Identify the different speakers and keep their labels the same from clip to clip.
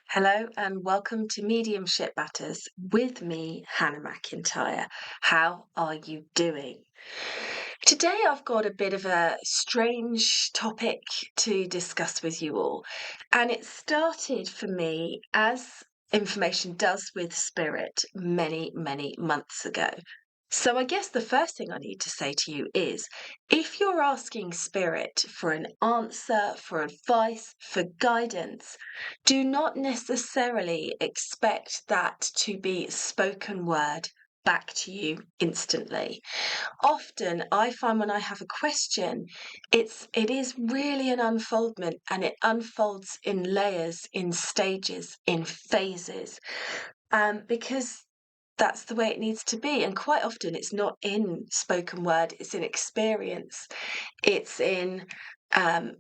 Speaker 1: Hello and welcome to Mediumship Matters with me, Hannah McIntyre. How are you doing? Today I've got a bit of a strange topic to discuss with you all, and it started for me as information does with spirit many months ago. So I guess the first thing I need to say to you is if you're asking spirit for an answer, for advice, for guidance, do not necessarily expect that to be spoken word back to you instantly. Often I find when I have a question, it is really an unfoldment, and it unfolds in layers, in stages, in phases. Because that's the way it needs to be. And quite often it's not in spoken word, it's in experience, it's in um,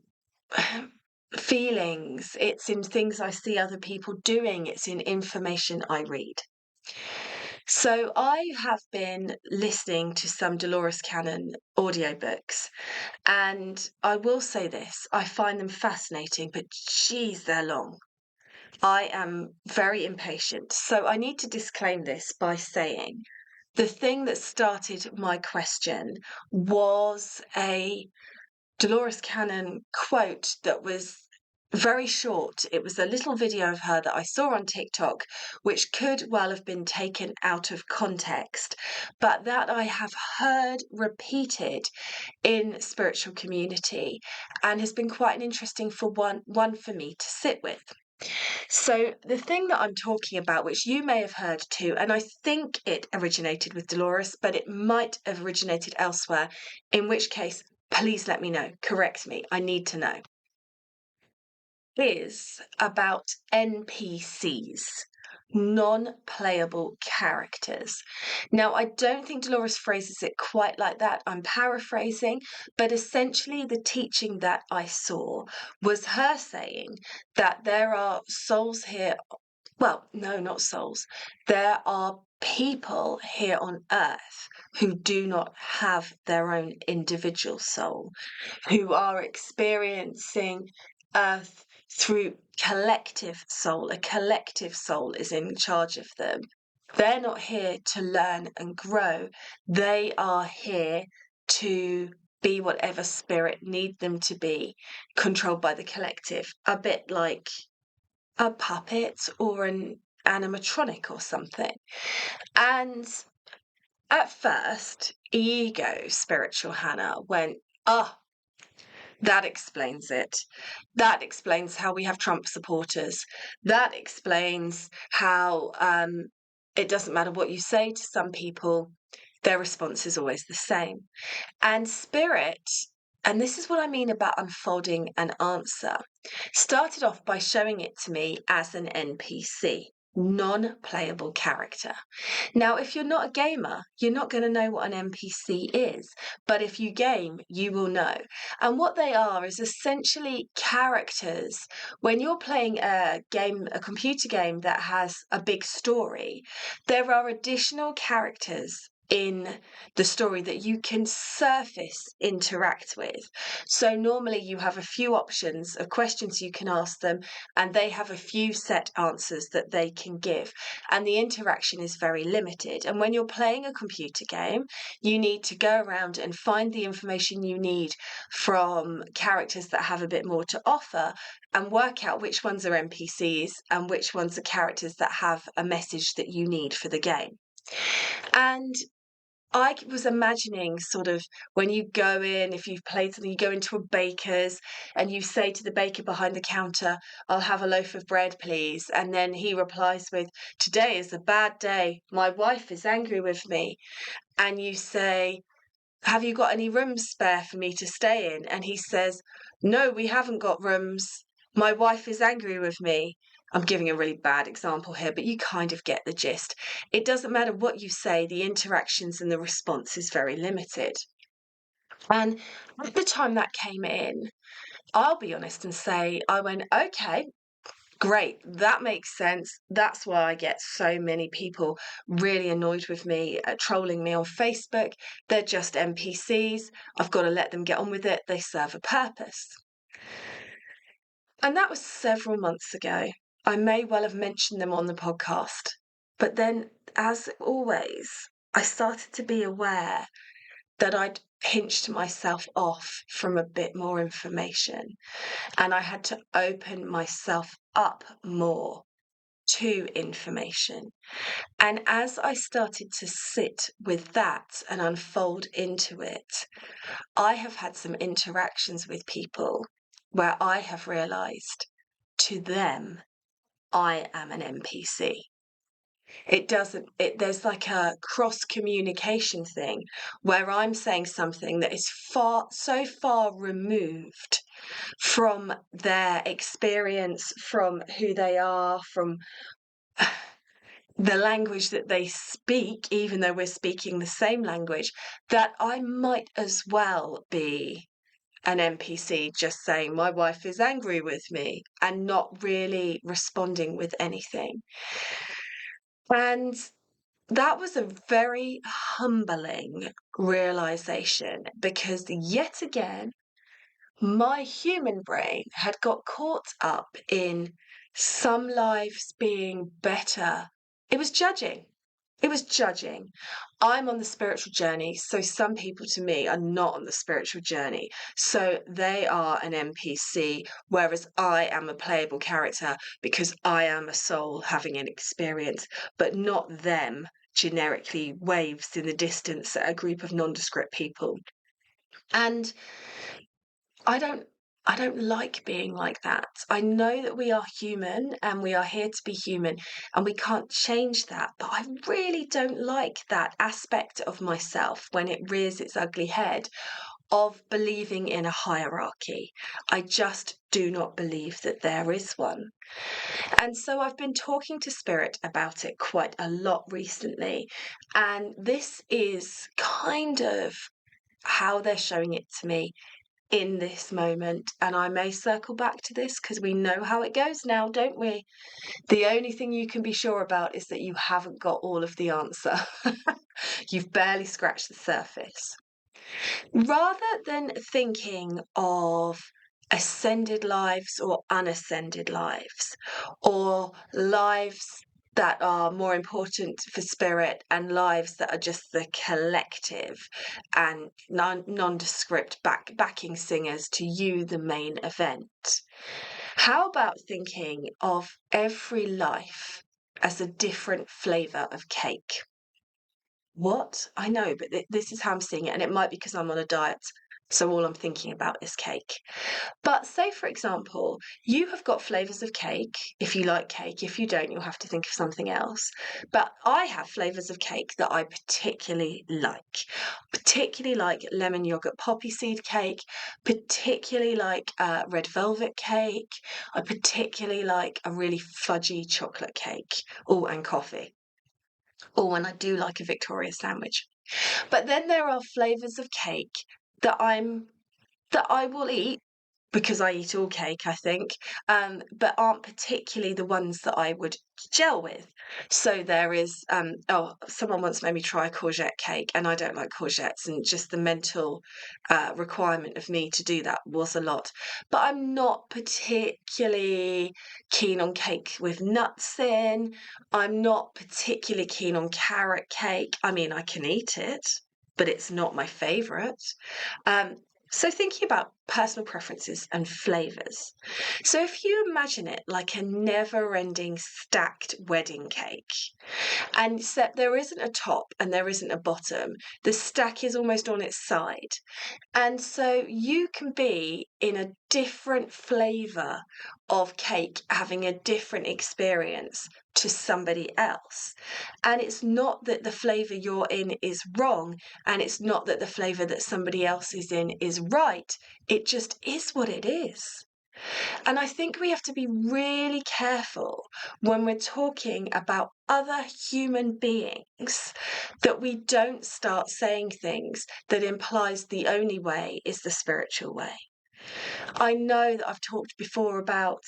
Speaker 1: feelings, it's in things I see other people doing, it's in information I read. So I have been listening to some Dolores Cannon audiobooks, and I will say this, I find them fascinating, but geez, they're long. I am very impatient. So I need to disclaim this by saying the thing that started my question was a Dolores Cannon quote that was very short. It was a little video of her that I saw on TikTok, which could well have been taken out of context, but that I have heard repeated in spiritual community and has been quite an interesting one for me to sit with. So the thing that I'm talking about, which you may have heard too, and I think it originated with Dolores, but it might have originated elsewhere, in which case, please let me know, correct me, I need to know, is about NPCs. Non-playable characters. Now, I don't think Dolores phrases it quite like that. I'm paraphrasing, but essentially the teaching that I saw was her saying that there are souls here. Well, no, not souls. There are people here on earth who do not have their own individual soul, who are experiencing earth through collective soul. A collective soul is in charge of them. They're not here to learn and grow. They are here to be whatever spirit need them to be, controlled by the collective. A bit like a puppet or an animatronic or something. And at first, ego spiritual Hannah went, oh, that explains it. That explains how we have Trump supporters. That explains how it doesn't matter what you say to some people, their response is always the same. And spirit, and this is what I mean about unfolding an answer, started off by showing it to me as an NPC. Non-playable character. Now, if you're not a gamer, you're not going to know what an NPC is. But if you game, you will know. And what they are is essentially characters. When you're playing a game, a computer game that has a big story, there are additional characters in the story that you can surface interact with. So normally you have a few options of questions you can ask them, and they have a few set answers that they can give, and the interaction is very limited. And when you're playing a computer game, you need to go around and find the information you need from characters that have a bit more to offer, and work out which ones are NPCs and which ones are characters that have a message that you need for the game. And I was imagining sort of when you go in, if you've played something, you go into a baker's and you say to the baker behind the counter, I'll have a loaf of bread, please. And then he replies with, today is a bad day. My wife is angry with me. And you say, have you got any rooms spare for me to stay in? And he says, no, we haven't got rooms. My wife is angry with me. I'm giving a really bad example here, but you kind of get the gist. It doesn't matter what you say, the interactions and the response is very limited. And at the time that came in, I'll be honest and say, I went, okay, great, that makes sense. That's why I get so many people really annoyed with me, trolling me on Facebook. They're just NPCs. I've got to let them get on with it. They serve a purpose. And that was several months ago. I may well have mentioned them on the podcast. But then, as always, I started to be aware that I'd pinched myself off from a bit more information, and I had to open myself up more to information. And as I started to sit with that and unfold into it, I have had some interactions with people where I have realized, to them, I am an NPC. There's like a cross communication thing where I'm saying something that is so far removed from their experience, from who they are, from the language that they speak, even though we're speaking the same language, that I might as well be an NPC just saying, my wife is angry with me, and not really responding with anything. And that was a very humbling realization, because yet again, my human brain had got caught up in some lives being better. It was judging. It was judging. I'm on the spiritual journey, so some people to me are not on the spiritual journey. So they are an NPC, whereas I am a playable character because I am a soul having an experience, but not them generically waves in the distance at a group of nondescript people. And I don't like being like that. I know that we are human and we are here to be human and we can't change that, but I really don't like that aspect of myself when it rears its ugly head of believing in a hierarchy. I just do not believe that there is one. And so I've been talking to Spirit about it quite a lot recently, and this is kind of how they're showing it to me in this moment. And I may circle back to this because we know how it goes now, don't we? The only thing you can be sure about is that you haven't got all of the answer. You've barely scratched the surface. Rather than thinking of ascended lives or unascended lives, or lives that are more important for spirit and lives that are just the collective and nondescript backing singers to you, the main event. How about thinking of every life as a different flavour of cake? What? I know, but this is how I'm seeing it, and it might be because I'm on a diet, so all I'm thinking about is cake. But say, for example, you have got flavours of cake, if you like cake. If you don't, you'll have to think of something else. But I have flavours of cake that I particularly like lemon yogurt poppy seed cake, particularly like red velvet cake. I particularly like a really fudgy chocolate cake. Oh, and coffee. Oh, and I do like a Victoria sandwich. But then there are flavours of cake that I will eat because I eat all cake, I think, but aren't particularly the ones that I would gel with. So there is, someone once made me try a courgette cake, and I don't like courgettes, and just the mental requirement of me to do that was a lot. But I'm not particularly keen on cake with nuts in. I'm not particularly keen on carrot cake. I mean, I can eat it, but it's not my favourite. Um, so thinking about personal preferences and flavours. So if you imagine it like a never-ending stacked wedding cake, and except there isn't a top and there isn't a bottom, the stack is almost on its side. And so you can be in a different flavour of cake, having a different experience to somebody else. And it's not that the flavour you're in is wrong, and it's not that the flavour that somebody else is in is right. It just is what it is. And I think we have to be really careful when we're talking about other human beings that we don't start saying things that implies the only way is the spiritual way. I know that I've talked before about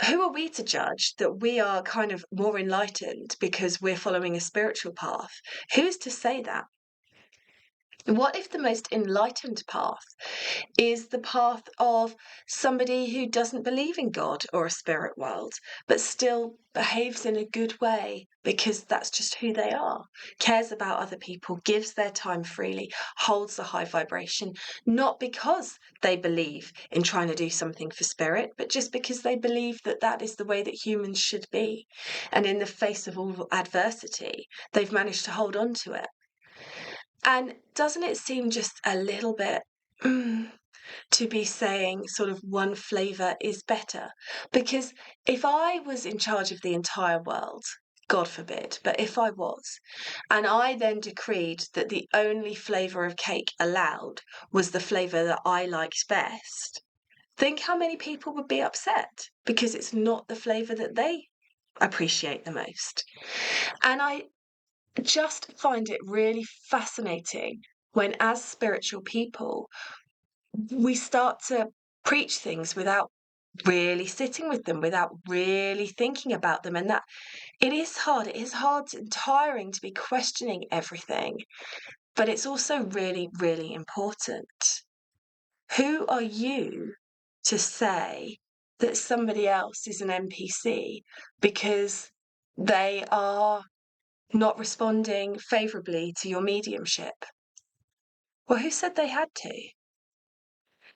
Speaker 1: who are we to judge that we are kind of more enlightened because we're following a spiritual path? Who's to say that? What if the most enlightened path is the path of somebody who doesn't believe in God or a spirit world, but still behaves in a good way because that's just who they are, cares about other people, gives their time freely, holds a high vibration, not because they believe in trying to do something for spirit, but just because they believe that that is the way that humans should be. And in the face of all adversity, they've managed to hold on to it. And doesn't it seem just a little bit to be saying sort of one flavour is better? Because if I was in charge of the entire world, God forbid, but if I was, and I then decreed that the only flavour of cake allowed was the flavour that I liked best, think how many people would be upset because it's not the flavour that they appreciate the most. And I just find it really fascinating when, as spiritual people, we start to preach things without really sitting with them, without really thinking about them. And that it is hard. It is hard and tiring to be questioning everything, but it's also really, really important. Who are you to say that somebody else is an NPC because they are not responding favourably to your mediumship? Well, who said they had to?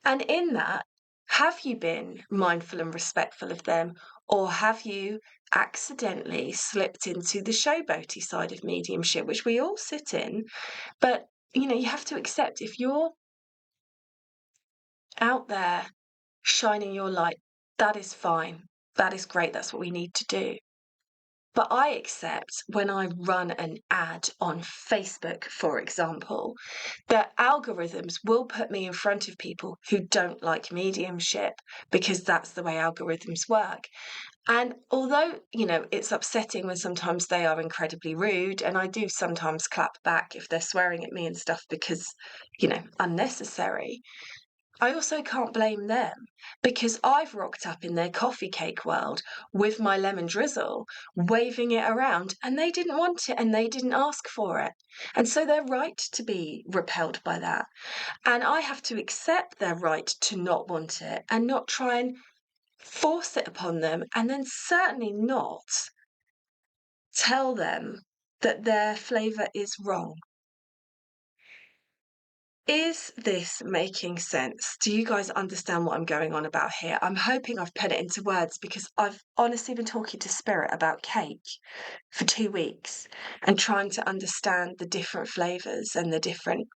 Speaker 1: And in that, have you been mindful and respectful of them, or have you accidentally slipped into the showboaty side of mediumship, which we all sit in? But you have to accept if you're out there shining your light, that is fine. That is great. That's what we need to do. But I accept when I run an ad on Facebook, for example, that algorithms will put me in front of people who don't like mediumship because that's the way algorithms work. And although, it's upsetting when sometimes they are incredibly rude, and I do sometimes clap back if they're swearing at me and stuff because, unnecessary. I also can't blame them because I've rocked up in their coffee cake world with my lemon drizzle, waving it around, and they didn't want it and they didn't ask for it. And so they're right to be repelled by that. And I have to accept their right to not want it and not try and force it upon them, and then certainly not tell them that their flavour is wrong. Is this making sense? Do you guys understand what I'm going on about here? I'm hoping I've put it into words because I've honestly been talking to Spirit about cake for 2 weeks and trying to understand the different flavours and the different.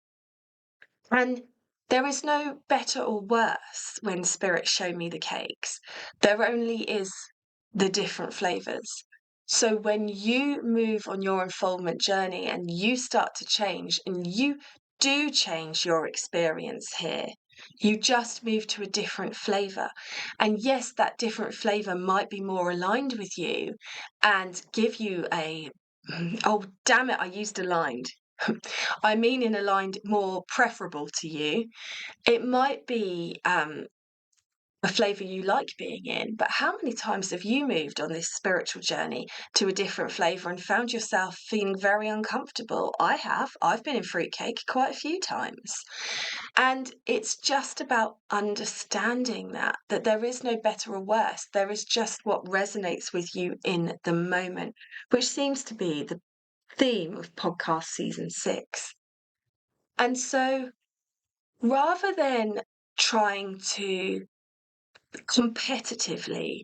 Speaker 1: And there is no better or worse when Spirit show me the cakes. There only is the different flavours. So when you move on your unfoldment journey and you start to change and you do change your experience here, you just move to a different flavour. And yes, that different flavour might be more aligned with you and give you a, oh, damn it, I used aligned. I mean, in aligned, more preferable to you. It might be a flavour you like being in, but how many times have you moved on this spiritual journey to a different flavour and found yourself feeling very uncomfortable? I have. I've been in fruitcake quite a few times. And it's just about understanding that there is no better or worse. There is just what resonates with you in the moment, which seems to be the theme of podcast season 6. And so rather than trying to competitively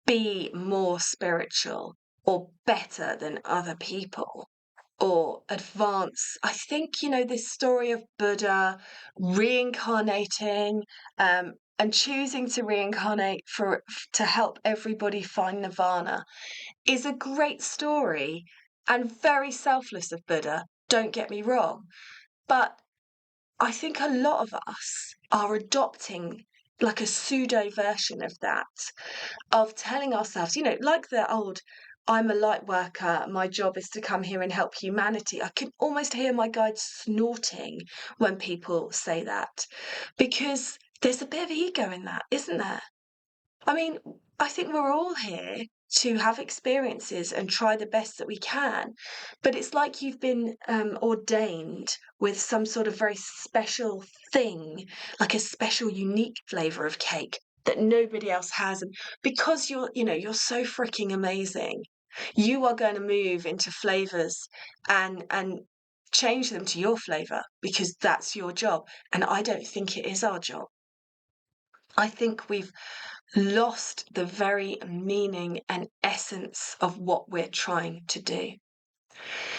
Speaker 1: be more spiritual or better than other people or advance, I think, this story of Buddha reincarnating and choosing to reincarnate to help everybody find nirvana is a great story and very selfless of Buddha, don't get me wrong. But I think a lot of us are adopting like a pseudo version of that, of telling ourselves, like the old, I'm a light worker, my job is to come here and help humanity. I can almost hear my guides snorting when people say that, because there's a bit of ego in that, isn't there? I mean, I think we're all here to have experiences and try the best that we can. But it's like you've been ordained with some sort of very special thing, like a special, unique flavour of cake that nobody else has. And because you're so freaking amazing, you are going to move into flavours and change them to your flavour because that's your job. And I don't think it is our job. I think we've lost the very meaning and essence of what we're trying to do.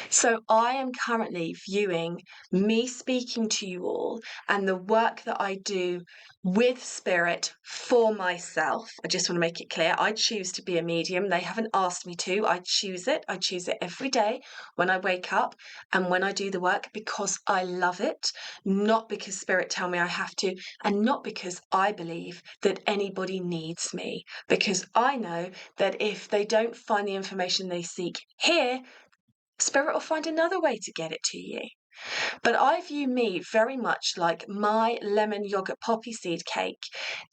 Speaker 1: So I am currently viewing me speaking to you all and the work that I do with spirit for myself. I just want to make it clear. I choose to be a medium. They haven't asked me to. I choose it. I choose it every day when I wake up and when I do the work because I love it, not because spirit tell me I have to, and not because I believe that anybody needs me, because I know that if they don't find the information they seek here, spirit will find another way to get it to you. But I view me very much like my lemon yogurt poppy seed cake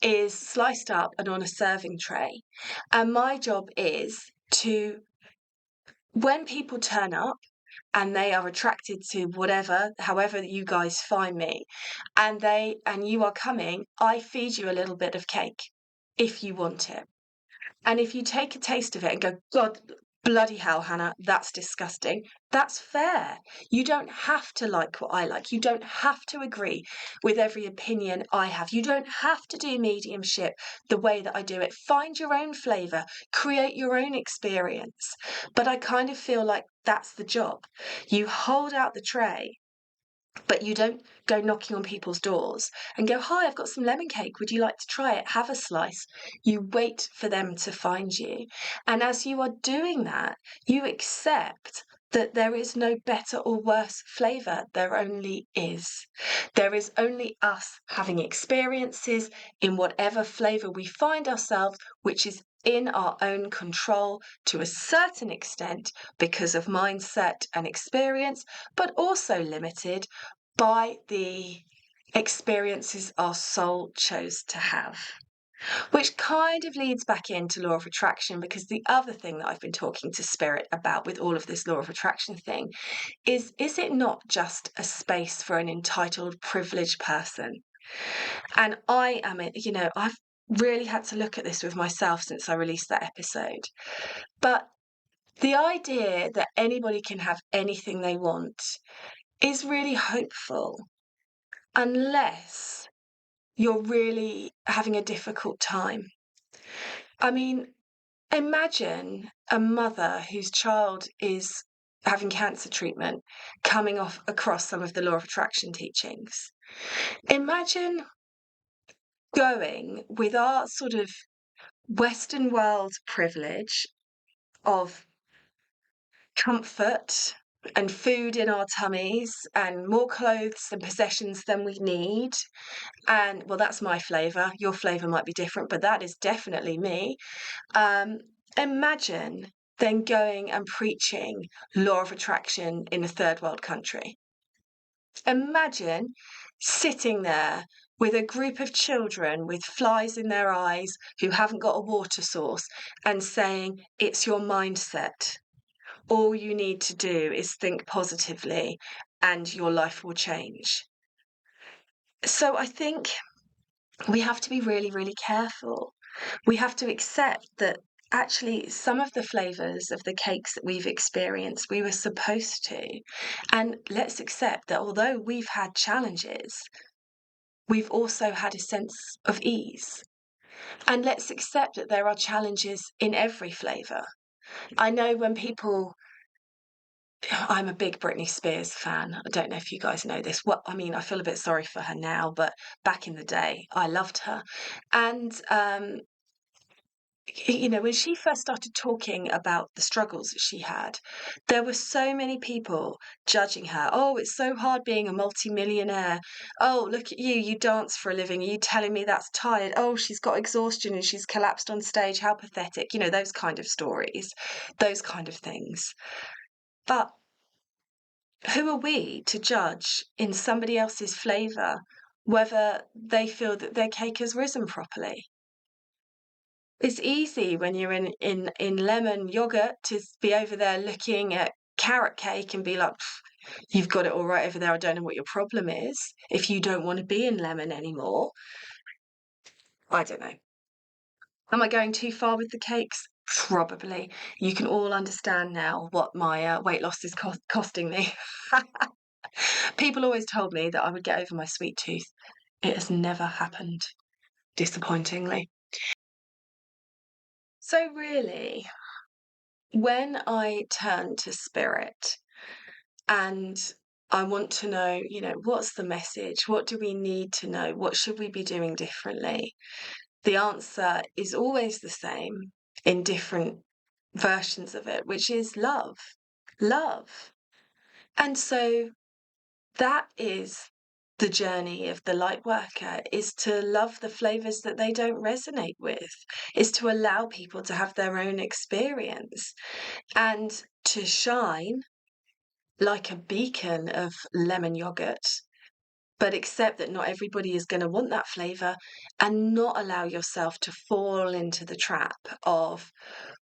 Speaker 1: is sliced up and on a serving tray. And my job is to, when people turn up and they are attracted to whatever, however you guys find me, and you are coming, I feed you a little bit of cake if you want it. And if you take a taste of it and go, God, bloody hell, Hannah, that's disgusting, that's fair. You don't have to like what I like. You don't have to agree with every opinion I have. You don't have to do mediumship the way that I do it. Find your own flavour, create your own experience. But I kind of feel like that's the job. You hold out the tray, but you don't go knocking on people's doors and go, hi, I've got some lemon cake. Would you like to try it? Have a slice. You wait for them to find you. And as you are doing that, you accept that there is no better or worse flavour. There only is. There is only us having experiences in whatever flavour we find ourselves, which is in our own control to a certain extent because of mindset and experience, but also limited by the experiences our soul chose to have. Which kind of leads back into law of attraction, because the other thing that I've been talking to spirit about with all of this law of attraction thing is it not just a space for an entitled, privileged person? And I am, I've really had to look at this with myself since I released that episode. But the idea that anybody can have anything they want is really hopeful, unless you're really having a difficult time. I mean, imagine a mother whose child is having cancer treatment coming off across some of the law of attraction teachings. Imagine going with our sort of Western world privilege of comfort and food in our tummies and more clothes and possessions than we need. And well, that's my flavour. Your flavour might be different, but that is definitely me. Imagine then going and preaching law of attraction in a third world country. Imagine sitting there with a group of children with flies in their eyes who haven't got a water source and saying, it's your mindset. All you need to do is think positively and your life will change. So I think we have to be really, really careful. We have to accept that actually some of the flavours of the cakes that we've experienced, we were supposed to. And let's accept that although we've had challenges, we've also had a sense of ease. And let's accept that there are challenges in every flavour. I know when people, I'm a big Britney Spears fan. I don't know if you guys know this. Well, I mean, I feel a bit sorry for her now, but back in the day, I loved her. And when she first started talking about the struggles that she had, there were so many people judging her. Oh, it's so hard being a multimillionaire. Oh, look at you, you dance for a living. Are you telling me that's tired? Oh, she's got exhaustion and she's collapsed on stage. How pathetic. Those kind of stories, those kind of things. But who are we to judge in somebody else's flavour whether they feel that their cake has risen properly? It's easy when you're in lemon yogurt to be over there looking at carrot cake and be like, you've got it all right over there. I don't know what your problem is. If you don't want to be in lemon anymore, I don't know. Am I going too far with the cakes? Probably. You can all understand now what my weight loss is costing me. People always told me that I would get over my sweet tooth. It has never happened, disappointingly. So really, when I turn to spirit and I want to know, what's the message? What do we need to know? What should we be doing differently? The answer is always the same in different versions of it, which is love. Love. And so that is the journey of the light worker, is to love the flavors that they don't resonate with, is to allow people to have their own experience and to shine like a beacon of lemon yogurt, but accept that not everybody is going to want that flavor, and not allow yourself to fall into the trap of,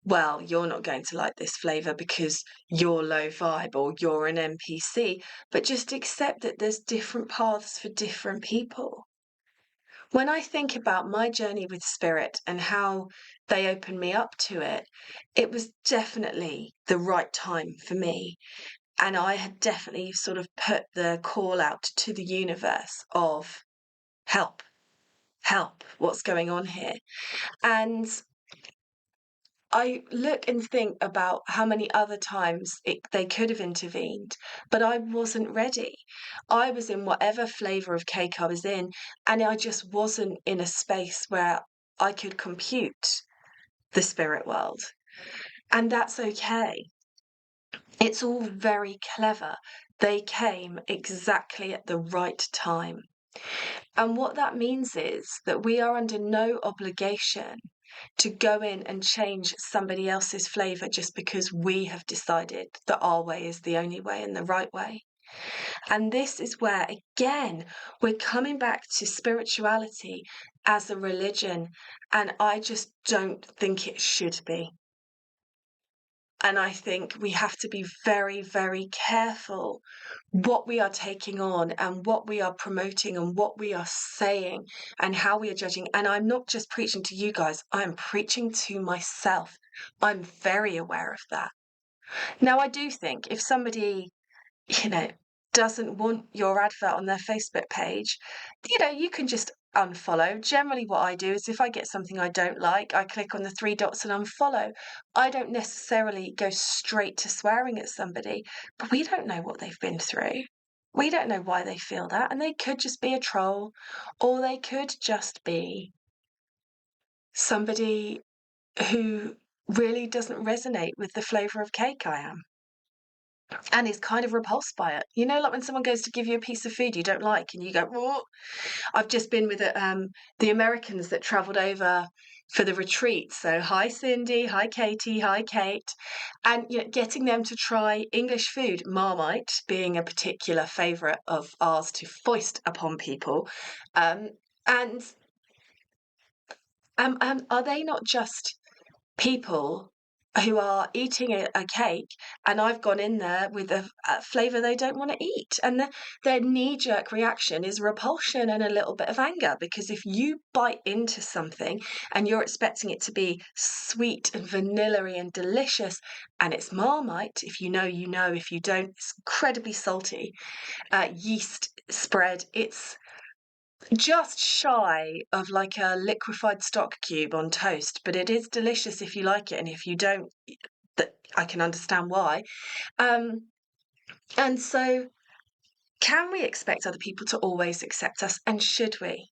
Speaker 1: well, you're not going to like this flavor because you're low vibe or you're an NPC, but just accept that there's different paths for different people. When I think about my journey with spirit and how they opened me up to it, it was definitely the right time for me. And I had definitely sort of put the call out to the universe of help, help, what's going on here? And I look and think about how many other times they could have intervened, but I wasn't ready. I was in whatever flavour of cake I was in, and I just wasn't in a space where I could compute the spirit world. And that's okay. It's all very clever. They came exactly at the right time. And what that means is that we are under no obligation to go in and change somebody else's flavour just because we have decided that our way is the only way and the right way. And this is where, again, we're coming back to spirituality as a religion, and I just don't think it should be. And I think we have to be very, very careful what we are taking on and what we are promoting and what we are saying and how we are judging. And I'm not just preaching to you guys, I'm preaching to myself. I'm very aware of that. Now, I do think if somebody, you know, doesn't want your advert on their Facebook page, you can just unfollow. Generally, what I do is if I get something I don't like, I click on the three dots and unfollow. I don't necessarily go straight to swearing at somebody, but we don't know what they've been through. We don't know why they feel that, and they could just be a troll, or they could just be somebody who really doesn't resonate with the flavour of cake I am and is kind of repulsed by it. Like when someone goes to give you a piece of food you don't like and you go, "Whoa." I've just been with the Americans that travelled over for the retreat. So hi Cindy, hi Katie, hi Kate. And getting them to try English food, Marmite being a particular favourite of ours to foist upon people. And are they not just people who are eating a cake, and I've gone in there with a flavour they don't want to eat, and their knee-jerk reaction is repulsion and a little bit of anger, because if you bite into something and you're expecting it to be sweet and vanilla-y and delicious, and it's Marmite, if you know, you know, if you don't, it's incredibly salty, yeast spread, it's just shy of like a liquefied stock cube on toast, but it is delicious if you like it, and if you don't, that I can understand why. And so, can we expect other people to always accept us, and should we?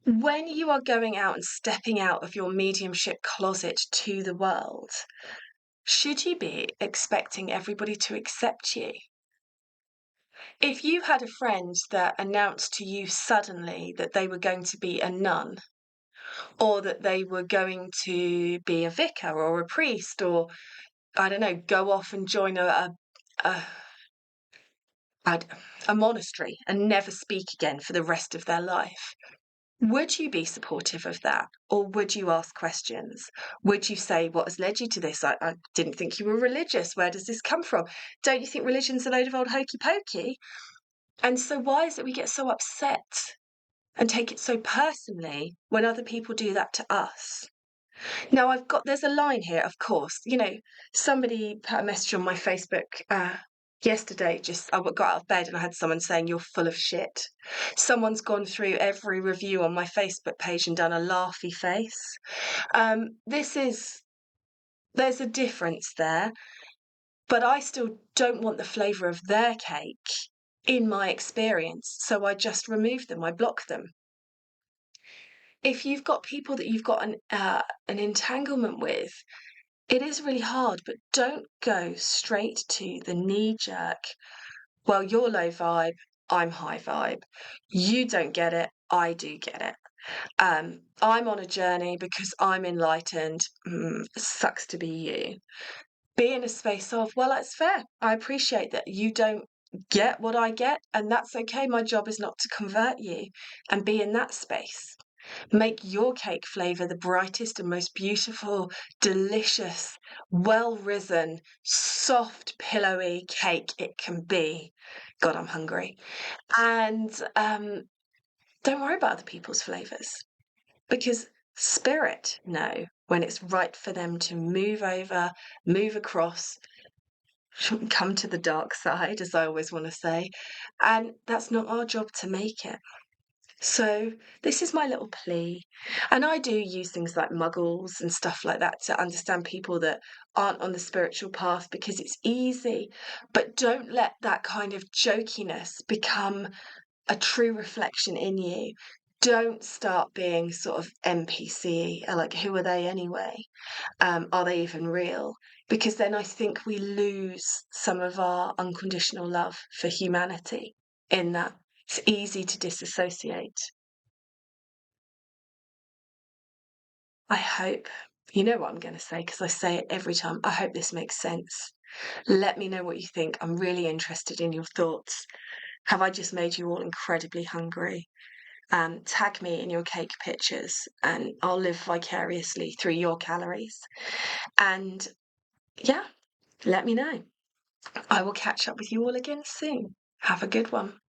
Speaker 1: When you are going out and stepping out of your mediumship closet to the world, should you be expecting everybody to accept you? If you had a friend that announced to you suddenly that they were going to be a nun, or that they were going to be a vicar or a priest, or I don't know, go off and join a, a monastery and never speak again for the rest of their life, Would you be supportive of that? Or would you ask questions? Would you say, what has led you to this? I didn't think you were religious. Where does this come from? Don't you think religion's a load of old hokey pokey? And so why is it we get so upset and take it so personally when other people do that to us? Now, there's a line here, of course. Somebody put a message on my Facebook yesterday. I got out of bed and I had someone saying, "You're full of shit." Someone's gone through every review on my Facebook page and done a laughy face. There's a difference there, but I still don't want the flavour of their cake in my experience. So I just remove them, I block them. If you've got people that you've got an entanglement with, it is really hard, but don't go straight to the knee jerk. Well, you're low vibe, I'm high vibe. You don't get it, I do get it. I'm on a journey because I'm enlightened. Sucks to be you. Be in a space of, well, that's fair. I appreciate that you don't get what I get, and that's okay. My job is not to convert you, and be in that space. Make your cake flavour the brightest and most beautiful, delicious, well-risen, soft, pillowy cake it can be. God, I'm hungry. And don't worry about other people's flavours, because spirit know when it's right for them to move over, move across, come to the dark side, as I always want to say. And that's not our job to make it. So this is my little plea. And I do use things like muggles and stuff like that to understand people that aren't on the spiritual path, because it's easy. But don't let that kind of jokiness become a true reflection in you. Don't start being sort of NPC, like, who are they anyway? Are they even real? Because then I think we lose some of our unconditional love for humanity in that. It's easy to disassociate. I hope, you know what I'm going to say, because I say it every time. I hope this makes sense. Let me know what you think. I'm really interested in your thoughts. Have I just made you all incredibly hungry? Tag me in your cake pictures and I'll live vicariously through your calories. And yeah, let me know. I will catch up with you all again soon. Have a good one.